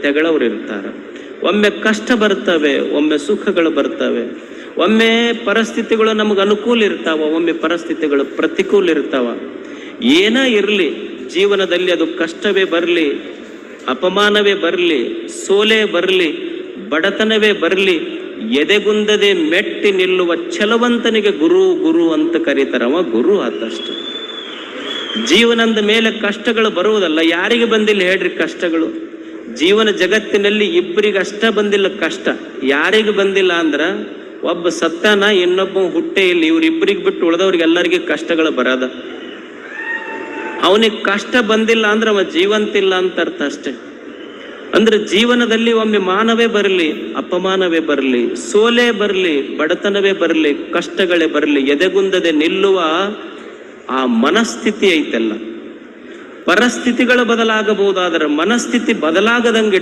ತೆಗಳವ್ರು ಇರ್ತಾರೆ. ಒಮ್ಮೆ ಕಷ್ಟ ಬರ್ತವೆ, ಒಮ್ಮೆ ಸುಖಗಳು ಬರ್ತವೆ, ಒಮ್ಮೆ ಪರಿಸ್ಥಿತಿಗಳು ನಮಗೆ ಅನುಕೂಲ ಇರ್ತಾವ, ಒಮ್ಮೆ ಪರಿಸ್ಥಿತಿಗಳು ಪ್ರತಿಕೂಲ ಇರ್ತಾವ. ಏನೇ ಇರಲಿ ಜೀವನದಲ್ಲಿ, ಅದು ಕಷ್ಟವೇ ಬರಲಿ, ಅಪಮಾನವೇ ಬರಲಿ, ಸೋಲೆ ಬರಲಿ, ಬಡತನವೇ ಬರಲಿ, ಎದೆಗುಂದದೆ ಮೆಟ್ಟಿ ನಿಲ್ಲುವ ಛಲವಂತನಿಗೆ ಗುರು ಗುರು ಅಂತ ಕರೀತಾರವ ಗುರು ಆತಷ್ಟು. ಜೀವನದ ಮೇಲೆ ಕಷ್ಟಗಳು ಬರುವುದಲ್ಲ. ಯಾರಿಗೆ ಬಂದಿಲ್ಲ ಹೇಳ್ರಿ ಕಷ್ಟಗಳು? ಜೀವನ ಜಗತ್ತಿನಲ್ಲಿ ಇಬ್ಬರಿಗಷ್ಟ ಬಂದಿಲ್ಲ ಕಷ್ಟ. ಯಾರಿಗೆ ಬಂದಿಲ್ಲ ಅಂದ್ರ ಒಬ್ಬ ಸತ್ತಾನ, ಇನ್ನೊಬ್ಬ ಹುಟ್ಟೇ ಇಲ್ಲ. ಇವ್ರಿಬ್ಬರಿಗೆ ಬಿಟ್ಟು ಉಳಿದವ್ರಿಗೆಲ್ಲರಿಗೆ ಕಷ್ಟಗಳು ಬರದ. ಅವನಿಗೆ ಕಷ್ಟ ಬಂದಿಲ್ಲ ಅಂದ್ರೆ ಅವ ಜೀವಂತಿಲ್ಲ ಅಂತ ಅರ್ಥ ಅಷ್ಟೆ. ಅಂದ್ರೆ ಜೀವನದಲ್ಲಿ ಒಮ್ಮೆ ಮಾನವೇ ಬರಲಿ, ಅಪಮಾನವೇ ಬರಲಿ, ಸೋಲೆ ಬರಲಿ, ಬಡತನವೇ ಬರಲಿ, ಕಷ್ಟಗಳೇ ಬರಲಿ, ಎದೆಗುಂದದೆ ನಿಲ್ಲುವ ಆ ಮನಸ್ಥಿತಿ ಐತಲ್ಲ. ಪರಿಸ್ಥಿತಿಗಳು ಬದಲಾಗಬಹುದಾದ್ರೆ ಮನಸ್ಥಿತಿ ಬದಲಾಗದಂಗೆ